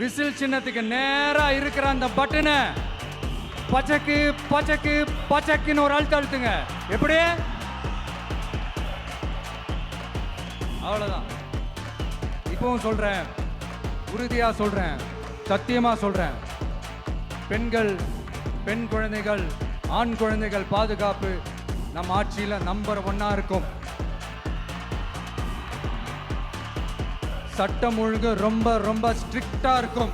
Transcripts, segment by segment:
Whistle சின்னத்துக்கு நேரா இருக்கிற அந்த பட்டனை பச்சக்கு பச்சக்கு பச்சக்குன்னு ஒரு அழுத்த அழுத்துங்க. எப்படி? அவ்வளவுதான். இப்பவும் சொல்றேன், உறுதியா சொல்றேன், சத்தியமா சொல்றேன், பெண்கள், பெண் குழந்தைகள், ஆண் குழந்தைகள் பாதுகாப்பு நம்ம ஆட்சியில நம்பர் 1 இருக்கும். சட்டம் ஒழுங்கு ரொம்ப ரொம்ப ஸ்ட்ரிக்டா இருக்கும்.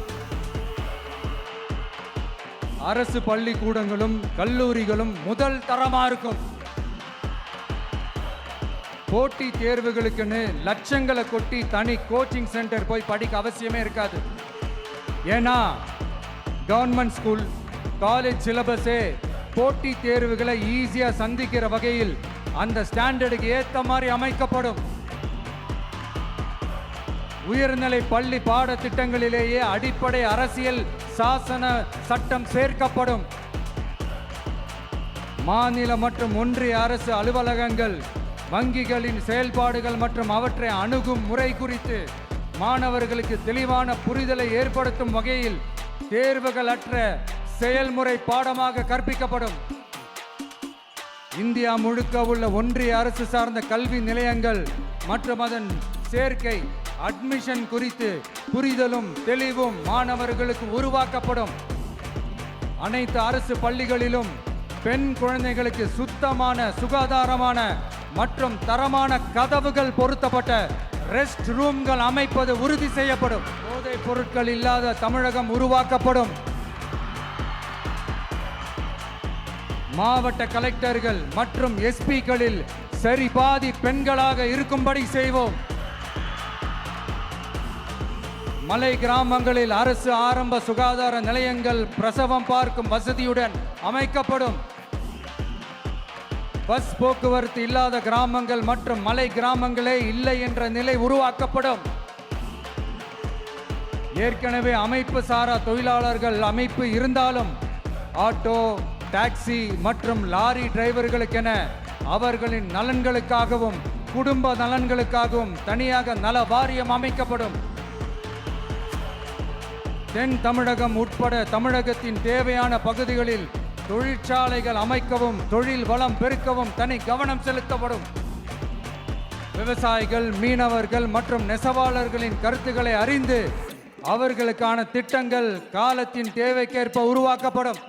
அரசு பள்ளிக்கூடங்களும் கல்லூரிகளும் முதல் தரமா இருக்கும். போட்டி தேர்வுகளுக்குன்னு லட்சங்களை கொட்டி தனி கோச்சிங் சென்டர் போய் படிக்க அவசியமே இருக்காது. ஏன்னா கவர்மெண்ட் ஸ்கூல், காலேஜ் சிலபஸே போட்டி தேர்வுகளை ஈஸியா சந்திக்கிற வகையில் அந்த ஸ்டாண்டர்டுக்கு ஏத்த மாதிரி அமைக்கப்படும். உயர்நிலை பள்ளி பாடத்திட்டங்களிலேயே அடிப்படை அரசியல் சாசன சட்டம் சேர்க்கப்படும். மாநில மற்றும் ஒன்றிய அரசு அலுவலகங்கள், வங்கிகளின் செயல்பாடுகள் மற்றும் அவற்றை அணுகும் முறை குறித்து மாணவர்களுக்கு தெளிவான புரிதலை ஏற்படுத்தும் வகையில் தேர்வுகள் அற்ற செயல்முறை பாடமாக கற்பிக்கப்படும். இந்தியா முழுக்க உள்ள ஒன்றிய அரசு சார்ந்த கல்வி நிலையங்கள் மற்றும் அதன் சேர்க்கை அட்மிஷன் குறித்து புரிதலும் தெளிவும் மாணவர்களுக்கு உருவாக்கப்படும். அனைத்து அரசு பள்ளிகளிலும் பெண் குழந்தைகளுக்கு சுத்தமான, சுகாதாரமான மற்றும் தரமான கதவுகள் பொருத்தப்பட்ட ரெஸ்ட் ரூம்கள் அமைப்பது உறுதி செய்யப்படும். போதைப் பொருட்கள் இல்லாத தமிழகம் உருவாக்கப்படும். மாவட்ட கலெக்டர்கள் மற்றும் எஸ்பிக்களில் சரிபாதி பெண்களாக இருக்கும்படி செய்வோம். மலை கிராமங்களில் அரசு ஆரம்ப சுகாதார நிலையங்கள் பிரசவம் பார்க்கும் வசதியுடன் அமைக்கப்படும். பஸ் போக்குவரத்து இல்லாத கிராமங்கள் மற்றும் மலை கிராமங்களே இல்லை என்ற நிலை உருவாக்கப்படும். ஏற்கனவே அமைப்பு சாரா தொழிலாளர்கள் அமைப்பு இருந்தாலும் ஆட்டோ, டாக்ஸி மற்றும் லாரி டிரைவர்களுக்கென அவர்களின் நலன்களுக்காகவும் குடும்ப நலன்களுக்காகவும் தனியாக நல வாரியம் அமைக்கப்படும். தென் தமிழகம் உட்பட தமிழகத்தின் தேவையான பகுதிகளில் தொழிற்சாலைகள் அமைக்கவும் தொழில் வளம் பெருக்கவும் தனி கவனம் செலுத்தப்படும். விவசாயிகள், மீனவர்கள் மற்றும் நெசவாளர்களின் கருத்துக்களை அறிந்து அவர்களுக்கான திட்டங்கள் காலத்தின் தேவைக்கேற்ப உருவாக்கப்படும்.